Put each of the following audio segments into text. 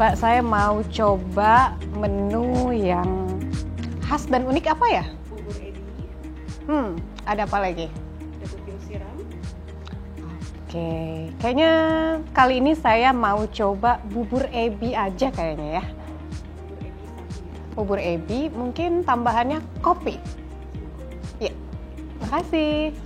Mbak, saya mau coba menu yang khas dan unik apa ya? Bubur ebi. Ada apa lagi? Ada bubur siram. Oke, kayaknya kali ini saya mau coba bubur ebi aja kayaknya ya. Bubur ebi sapi. Bubur ebi, mungkin tambahannya kopi. Ya, makasih.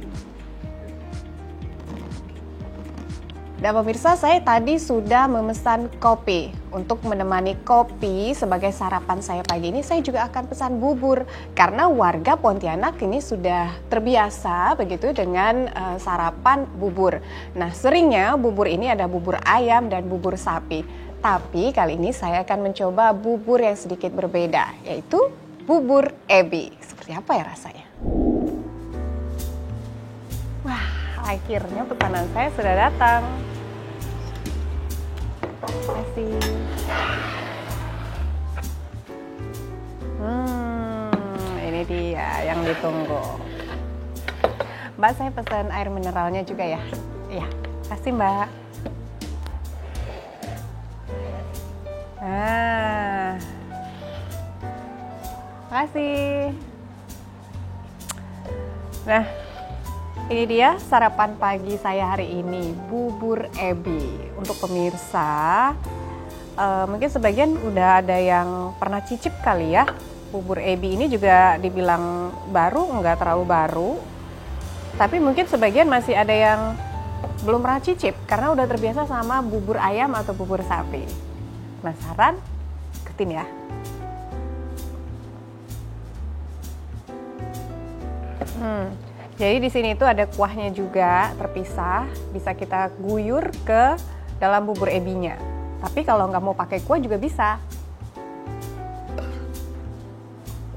Dan pemirsa, saya tadi sudah memesan kopi. Untuk menemani kopi sebagai sarapan saya pagi ini, saya juga akan pesan bubur. Karena warga Pontianak ini sudah terbiasa begitu dengan sarapan bubur. Nah, seringnya bubur ini ada bubur ayam dan bubur sapi. Tapi kali ini saya akan mencoba bubur yang sedikit berbeda, yaitu bubur ebi. Seperti apa ya rasanya? Wah, akhirnya pesanan saya sudah datang. Terima kasih. Ini dia yang ditunggu. Mbak, saya pesan air mineralnya juga ya. Iya, kasih Mbak. Makasih. Nah, ini dia sarapan pagi saya hari ini, bubur ebi. Untuk pemirsa, mungkin sebagian udah ada yang pernah cicip kali ya. Bubur ebi ini juga dibilang baru, nggak terlalu baru. Tapi mungkin sebagian masih ada yang belum pernah cicip karena udah terbiasa sama bubur ayam atau bubur sapi. Penasaran? Ikutin ya. Jadi di sini itu ada kuahnya juga terpisah, bisa kita guyur ke dalam bubur ebinya. Tapi kalau nggak mau pakai kuah juga bisa.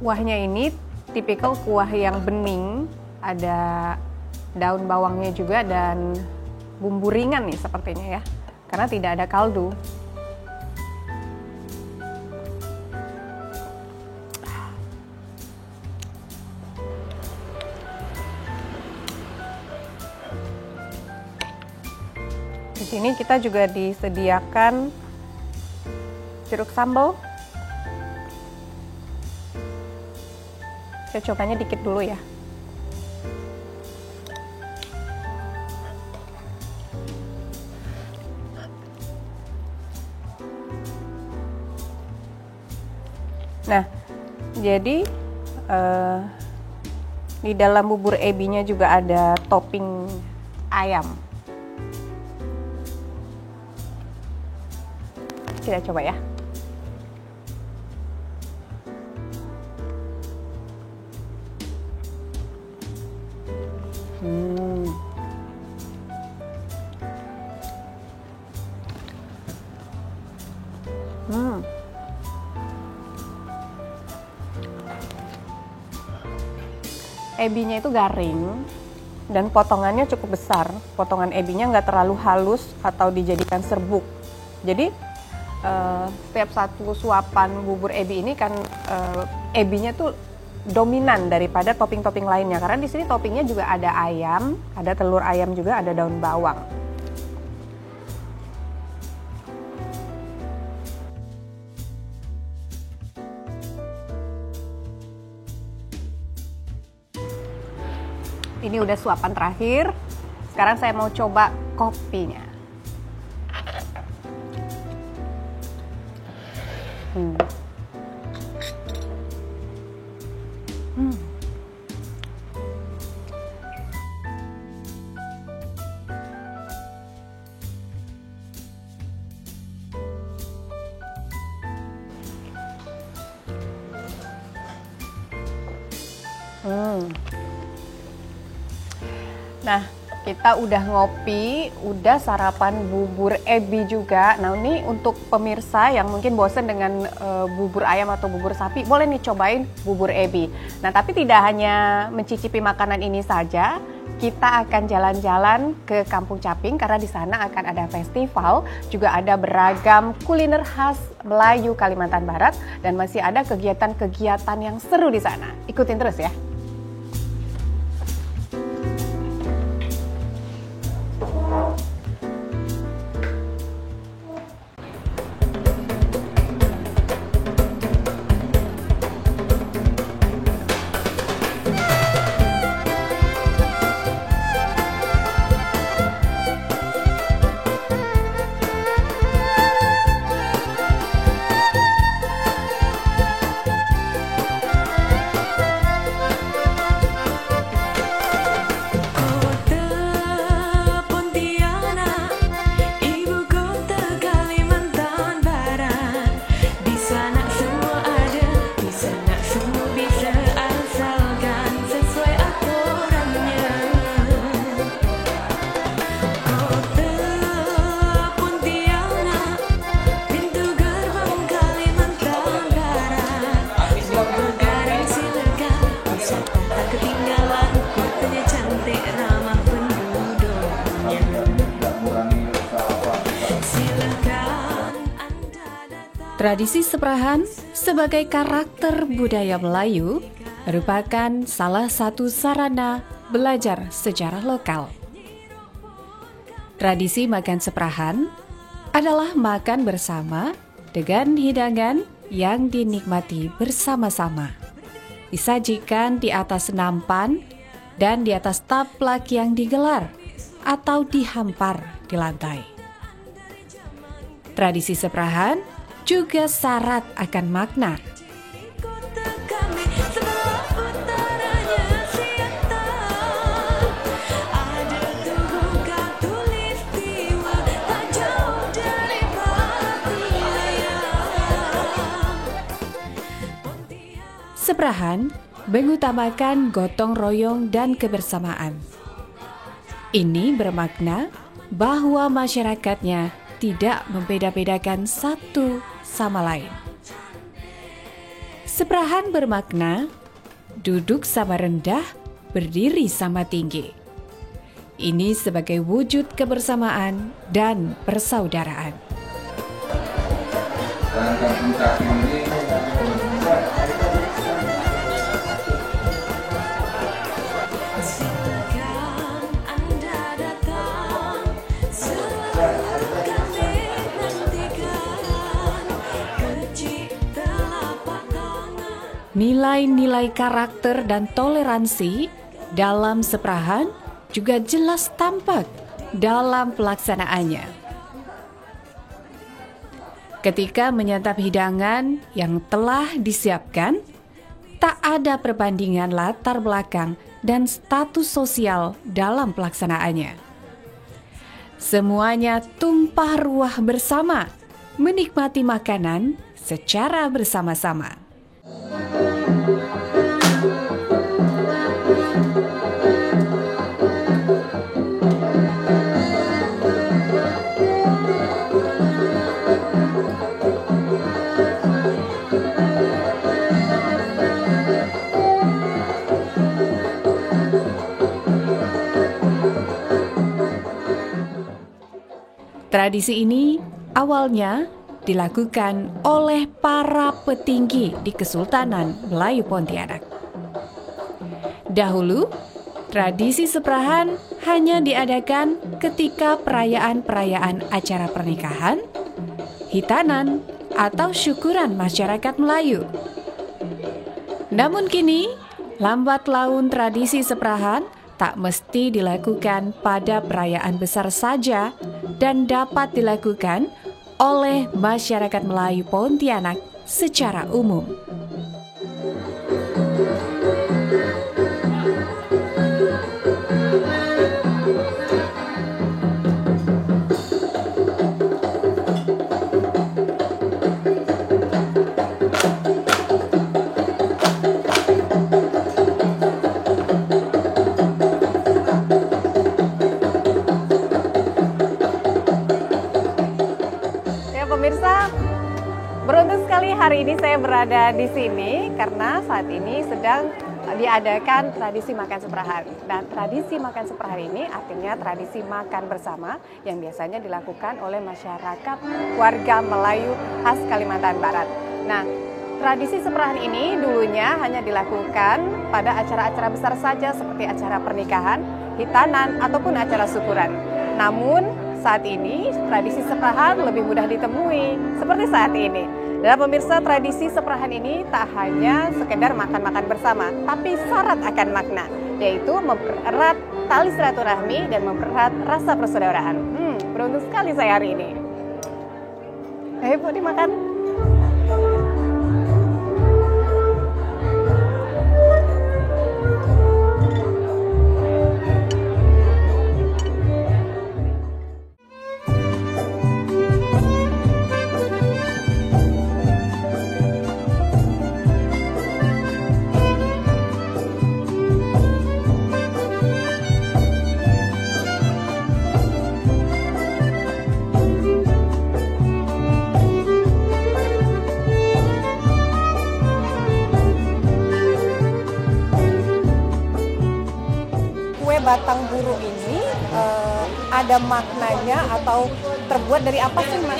Kuahnya ini tipikal kuah yang bening, ada daun bawangnya juga dan bumbu ringan nih sepertinya ya, karena tidak ada kaldu. Di sini kita juga disediakan jeruk sambal. Saya cobanya dikit dulu ya. Nah, jadi di dalam bubur ebinya juga ada topping ayam. Kita coba ya. Ebinya itu garing dan potongannya cukup besar. Potongan ebinya nggak terlalu halus atau dijadikan serbuk. Jadi setiap satu suapan bubur ebi ini kan ebinya tuh dominan daripada topping-topping lainnya. Karena di sini toppingnya juga ada ayam, ada telur ayam juga, ada daun bawang. Ini udah suapan terakhir. Sekarang saya mau coba kopinya. Nah, kita udah ngopi, udah sarapan bubur ebi juga. Nah, ini untuk pemirsa yang mungkin bosen dengan bubur ayam atau bubur sapi, boleh nih cobain bubur ebi. Nah, tapi tidak hanya mencicipi makanan ini saja, kita akan jalan-jalan ke Kampung Caping karena di sana akan ada festival, juga ada beragam kuliner khas Melayu Kalimantan Barat dan masih ada kegiatan-kegiatan yang seru di sana. Ikutin terus ya. Tradisi seprahan sebagai karakter budaya Melayu merupakan salah satu sarana belajar sejarah lokal. Tradisi makan seprahan adalah makan bersama dengan hidangan yang dinikmati bersama-sama. Disajikan di atas nampan dan di atas taplak yang digelar atau dihampar di lantai. Tradisi seprahan juga syarat akan makna. Seprahan mengutamakan gotong royong dan kebersamaan. Ini bermakna bahwa masyarakatnya tidak membeda-bedakan satu sama lain. Seprahan bermakna duduk sama rendah, berdiri sama tinggi. Ini sebagai wujud kebersamaan dan persaudaraan. Nilai-nilai karakter dan toleransi dalam seprahan juga jelas tampak dalam pelaksanaannya. Ketika menyantap hidangan yang telah disiapkan, tak ada perbandingan latar belakang dan status sosial dalam pelaksanaannya. Semuanya tumpah ruah bersama, menikmati makanan secara bersama-sama. Tradisi ini awalnya dilakukan oleh para petinggi di Kesultanan Melayu Pontianak. Dahulu, tradisi seprahan hanya diadakan ketika perayaan-perayaan acara pernikahan, hitanan, atau syukuran masyarakat Melayu. Namun kini, lambat laun tradisi seprahan tak mesti dilakukan pada perayaan besar saja dan dapat dilakukan oleh masyarakat Melayu Pontianak secara umum. Pemirsa, beruntung sekali hari ini saya berada di sini karena saat ini sedang diadakan tradisi makan seprahan. Dan tradisi makan seprahan ini artinya tradisi makan bersama yang biasanya dilakukan oleh masyarakat warga Melayu khas Kalimantan Barat. Nah, tradisi seprahan ini dulunya hanya dilakukan pada acara-acara besar saja seperti acara pernikahan, hitanan, ataupun acara syukuran. Namun saat ini tradisi seprahan lebih mudah ditemui seperti saat ini. Dan pemirsa, tradisi seprahan ini tak hanya sekedar makan-makan bersama, tapi syarat akan makna, yaitu mempererat tali silaturahmi dan mempererat rasa persaudaraan. Beruntung sekali saya hari ini. Ayo Bu, dimakan. Batang buru ini ada maknanya atau terbuat dari apa sih Mas?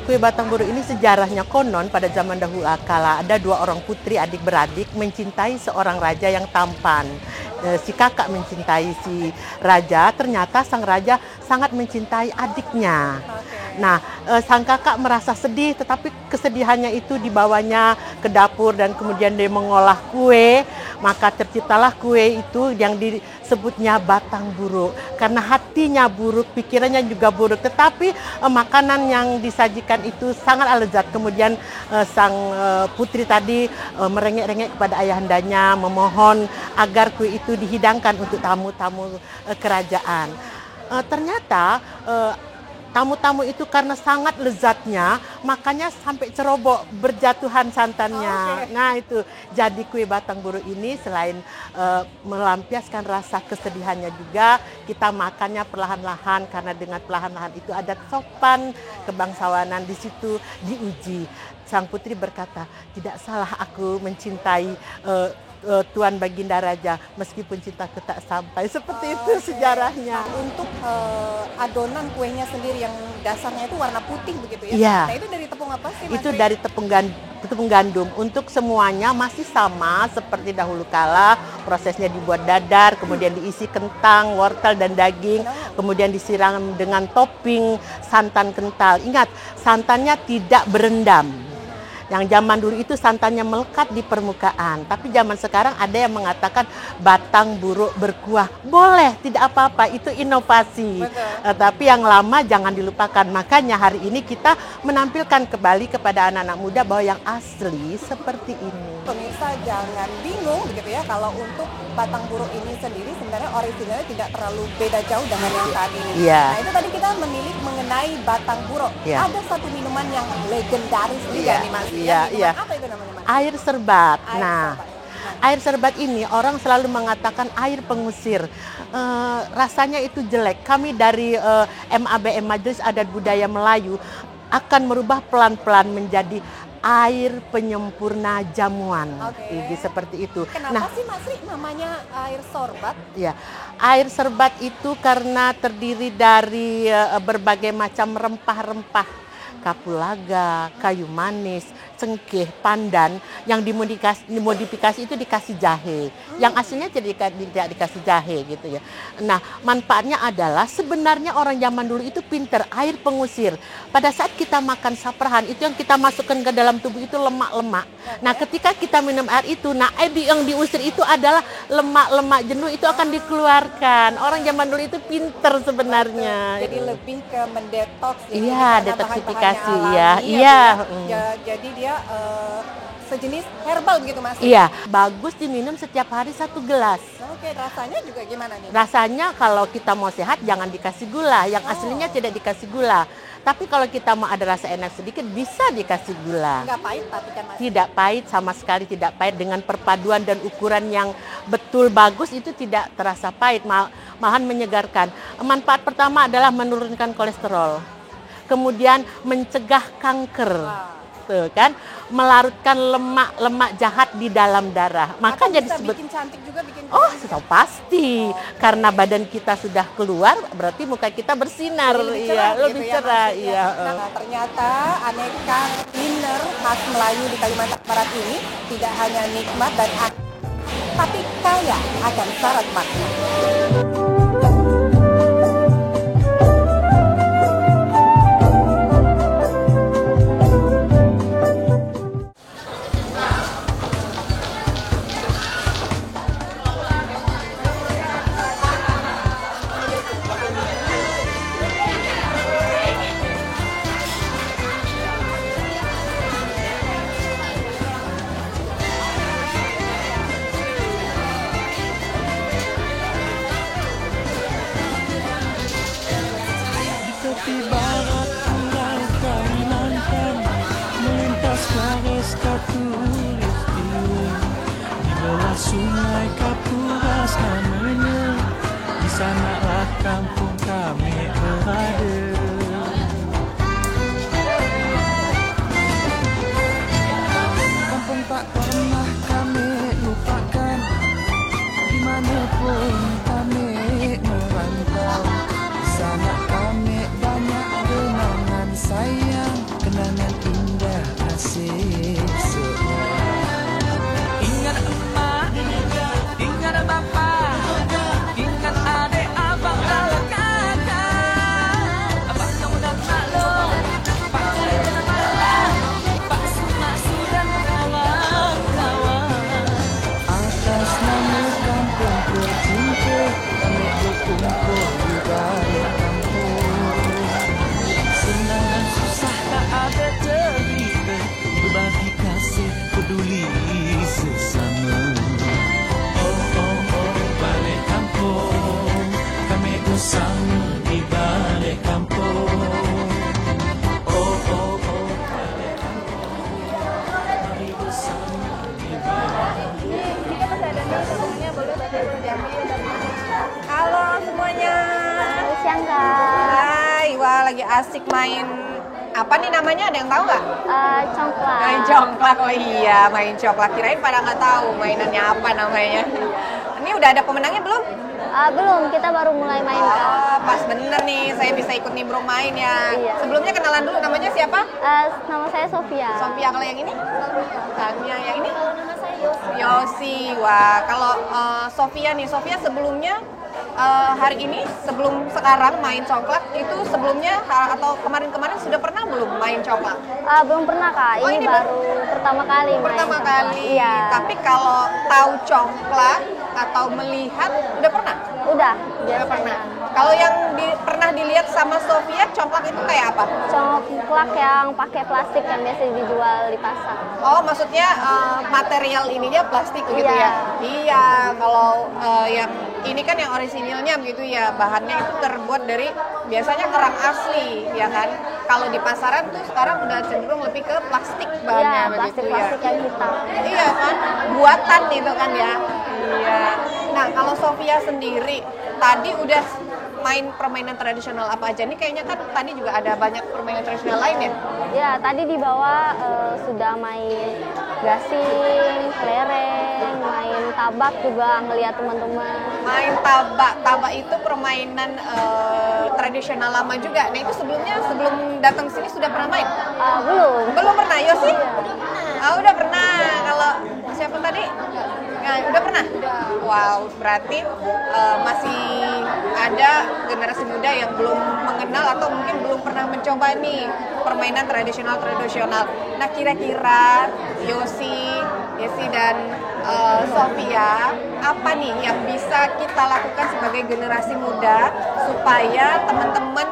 Kue batang buru ini sejarahnya konon pada zaman dahulu kala ada dua orang putri adik-beradik mencintai seorang raja yang tampan. Si kakak mencintai si raja, ternyata sang raja sangat mencintai adiknya. Nah, sang kakak merasa sedih, tetapi kesedihannya itu dibawanya ke dapur dan kemudian dia mengolah kue. Maka terciptalah kue itu yang disebutnya batang buruk. Karena hatinya buruk, pikirannya juga buruk. Tetapi makanan yang disajikan itu sangat lezat. Kemudian sang putri tadi merengek-rengek kepada ayahandanya, memohon agar kue itu dihidangkan untuk tamu-tamu kerajaan. Ternyata tamu-tamu itu karena sangat lezatnya, makanya sampai cerobok berjatuhan santannya. Nah itu, jadi kue batang buru ini selain melampiaskan rasa kesedihannya juga, kita makannya perlahan-lahan karena dengan perlahan-lahan itu ada sopan kebangsawanan di situ diuji. Sang putri berkata, tidak salah aku mencintai Tuan Baginda Raja meskipun cintaku tak sampai. Seperti itu sejarahnya. Untuk adonan kuenya sendiri yang dasarnya itu warna putih begitu ya? Iya. Nah itu dari tepung apa sih Mas? Itu dari tepung gandum. Untuk semuanya masih sama seperti dahulu kala. Prosesnya dibuat dadar, kemudian diisi kentang, wortel dan daging, kemudian disiram dengan topping santan kental. Ingat, santannya tidak berendam. Yang zaman dulu itu santannya melekat di permukaan. Tapi zaman sekarang ada yang mengatakan batang buruk berkuah. Boleh, tidak apa-apa, itu inovasi. Tapi yang lama jangan dilupakan. Makanya hari ini kita menampilkan kembali kepada anak-anak muda bahwa yang asli seperti ini. Pemirsa jangan bingung begitu ya, kalau untuk batang buruk ini sendiri sebenarnya originalnya tidak terlalu beda jauh dengan yang saat ini. Iya. Nah itu tadi kita menilik mengenai batang buruk. Iya. Ada satu minuman yang legendaris juga Iya, nih Mas. iya, Minuman iya. apa itu namanya Mas? Air serbat. Air serbat. Air serbat ini orang selalu mengatakan air pengusir. Rasanya itu jelek. Kami dari MABM Majelis Adat Budaya Melayu akan merubah pelan-pelan menjadi air penyempurna jamuan. Seperti itu. Kenapa sih Mas Ri namanya air sorbat? Ya, air serbat itu karena terdiri dari berbagai macam rempah-rempah. Kapulaga, kayu manis, cengkeh, pandan yang dimodifikasi itu dikasih jahe. Yang aslinya tidak dikasih jahe gitu ya. Nah, manfaatnya adalah sebenarnya orang zaman dulu itu pinter, air pengusir. Pada saat kita makan saprahan itu yang kita masukkan ke dalam tubuh itu lemak-lemak. Nah, ketika kita minum air itu, air yang diusir itu adalah lemak-lemak jenuh itu akan dikeluarkan. Orang zaman dulu itu pinter sebenarnya. Jadi lebih ke mendetoks. Iya, detoksifikasi. Ya, jadi dia sejenis herbal begitu Mas? Iya, bagus diminum setiap hari 1 gelas. Oke, rasanya juga gimana nih? Rasanya kalau kita mau sehat jangan dikasih gula, yang aslinya tidak dikasih gula. Tapi kalau kita mau ada rasa enak sedikit bisa dikasih gula. Nggak pahit tapi kan Mas? Tidak pahit, sama sekali tidak pahit. Dengan perpaduan dan ukuran yang betul bagus itu tidak terasa pahit, malahan menyegarkan. Manfaat pertama adalah menurunkan kolesterol. Kemudian mencegah kanker, tuh kan, melarutkan lemak-lemak jahat di dalam darah. Makanya disebut bikin cantik juga, bikin so pasti. Karena badan kita sudah keluar, berarti muka kita bersinar, lebih cerah. Nah, ternyata aneka kuliner khas Melayu di Kalimantan Barat ini tidak hanya nikmat dan tapi kaya akan syarat makna. Tepi barat pulau Kalimantan, melintas garis katulistiwa, di bawah sungai Kapuas namanya, di sanalah kampung kami berada. Kampung tak pernah kami lupakan, dimanapun kami merantau. lagi asik main apa nih namanya? Ada yang tahu nggak? Congklak. Main congklak. Oh iya, main congklak. Kirain pada nggak tahu mainannya apa namanya. Ini udah ada pemenangnya belum? Belum, kita baru mulai main Kak. Oh, pas bener nih, saya bisa ikut nimbrung main ya. Iya. Sebelumnya kenalan dulu, namanya siapa? Nama saya Sofia. Sofia. Kalau yang ini? Tania. Yang ini? Nama saya Yosi. Yosi. Wah, kalau Sofia nih, Sofia sebelumnya hari ini sebelum sekarang main congklak itu sebelumnya atau kemarin-kemarin sudah pernah belum main congklak? Belum pernah Kak, Oh, ini ini baru pertama kali main Pertama congklak. kali. Iya. Tapi kalau tahu congklak atau melihat udah pernah? Udah, Udah biasanya. pernah. Kalau yang pernah dilihat sama Sofia, congklak itu kayak apa? Congklak yang pakai plastik yang biasa dijual di pasar. Oh, maksudnya material ininya plastik begitu Iya. ya? Iya, kalau yang ini kan yang orisinilnya begitu ya, bahannya itu terbuat dari biasanya kerang asli, ya kan? Kalau di pasaran tuh sekarang udah cenderung lebih ke plastik bahannya Iya, begitu plastik-plastik ya. yang hitam. Iya kan, buatan itu kan ya. Iya. Nah, kalau Sofia sendiri tadi udah main permainan tradisional apa aja? Ini kayaknya kan tadi juga ada banyak permainan tradisional lain ya? Ya, tadi di bawah sudah main gasing, kelereng, main tabak juga ngeliat teman-teman. Main tabak itu permainan tradisional lama juga. Nah itu sebelum datang sini sudah pernah main? Belum Pernah, Yosi? Udah pernah. Kalau siapa tadi? Udah pernah? Wow, berarti masih ada generasi muda yang belum mengenal atau mungkin belum pernah mencoba nih permainan tradisional. Nah kira-kira Yosi dan Sofia, apa nih yang bisa kita lakukan sebagai generasi muda supaya teman-teman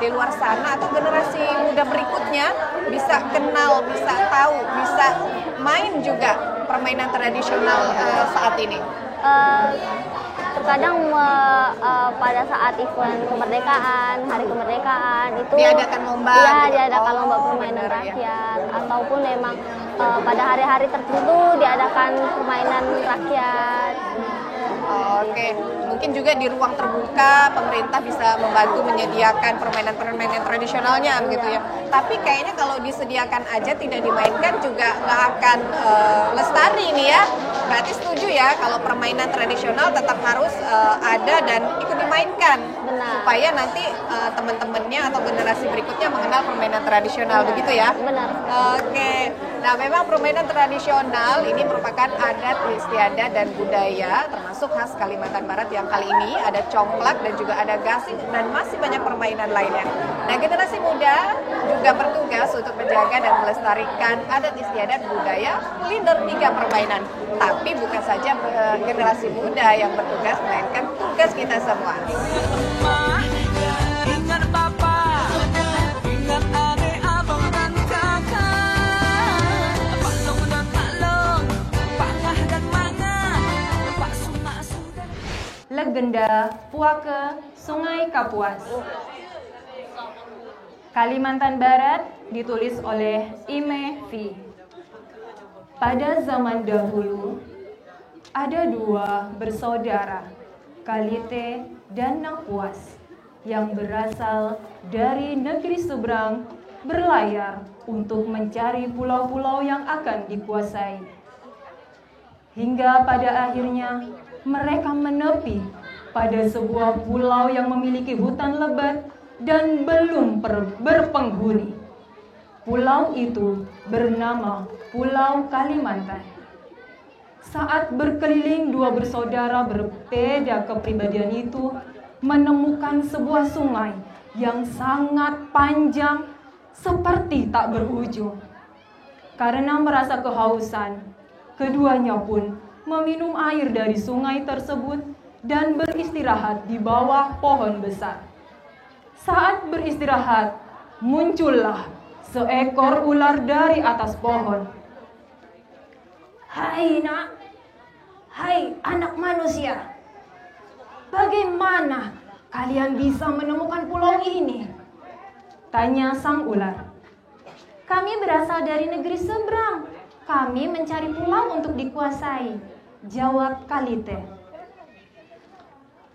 di luar sana atau generasi muda berikutnya bisa kenal, bisa tahu, bisa main juga permainan tradisional saat ini? Terkadang pada saat event kemerdekaan, hari kemerdekaan itu diadakan lomba. Iya, gitu. diadakan lomba permainan bener, rakyat ataupun memang pada hari-hari tertentu diadakan permainan rakyat. Oke, mungkin juga di ruang terbuka pemerintah bisa membantu menyediakan permainan-permainan tradisionalnya begitu ya. Tapi kayaknya kalau disediakan aja tidak dimainkan juga nggak akan lestari nih ya. Berarti setuju ya kalau permainan tradisional tetap harus ada dan ikut dimainkan. Benar. Supaya nanti teman-temannya atau generasi berikutnya mengenal permainan tradisional begitu ya. Benar. Oke, nah memang permainan tradisional ini merupakan adat istiadat dan budaya termasuk khas Kalimantan Barat yang kali ini ada congklak dan juga ada gasing dan masih banyak permainan lainnya. Nah generasi muda juga bertugas untuk menjaga dan melestarikan adat istiadat budaya kuliner hingga permainan. Tapi bukan saja generasi muda yang bertugas, melainkan tugas kita semua. Ingat papa, ingat adik, abang dan kakak, Pak Long dan Mak Long, Pak Ngah dan Manga, Pak Sumak sudah. Legenda Puaka Sungai Kapuas. Kalimantan Barat ditulis oleh Ime V. Pada zaman dahulu, ada dua bersaudara, Kalite dan Napuas, yang berasal dari negeri seberang berlayar untuk mencari pulau-pulau yang akan dikuasai. Hingga pada akhirnya mereka menepi pada sebuah pulau yang memiliki hutan lebat dan belum berpenghuni. Pulau itu bernama Pulau Kalimantan. Saat berkeliling, dua bersaudara berbeda kepribadian itu menemukan sebuah sungai yang sangat panjang seperti tak berujung. Karena merasa kehausan, keduanya pun meminum air dari sungai tersebut dan beristirahat di bawah pohon besar. Saat beristirahat, muncullah seekor ular dari atas pohon. "Hai nak, hai anak manusia, bagaimana kalian bisa menemukan pulau ini?" tanya sang ular. "Kami berasal dari negeri seberang. Kami mencari pulau untuk dikuasai," jawab Kalite.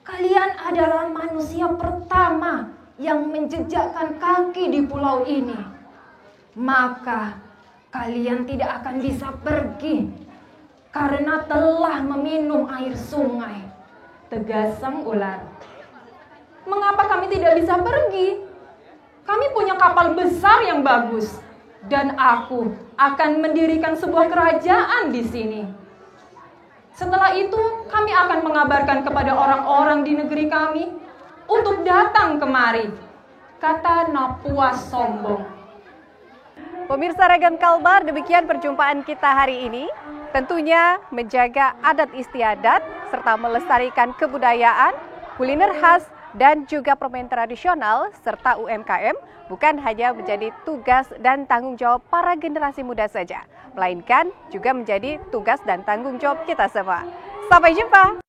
"Kalian adalah manusia pertama yang menjejakkan kaki di pulau ini, maka kalian tidak akan bisa pergi karena telah meminum air sungai. Tegas sang ular. Mengapa kami tidak bisa pergi? Kami punya kapal besar yang bagus, dan aku akan mendirikan sebuah kerajaan di sini. Setelah itu, kami akan mengabarkan kepada orang-orang di negeri kami untuk datang kemari, kata Napuas sombong. Pemirsa Ragam Kalbar, demikian perjumpaan kita hari ini. Tentunya menjaga adat istiadat serta melestarikan kebudayaan, kuliner khas, dan juga permainan tradisional serta UMKM bukan hanya menjadi tugas dan tanggung jawab para generasi muda saja, melainkan juga menjadi tugas dan tanggung jawab kita semua. Sampai jumpa!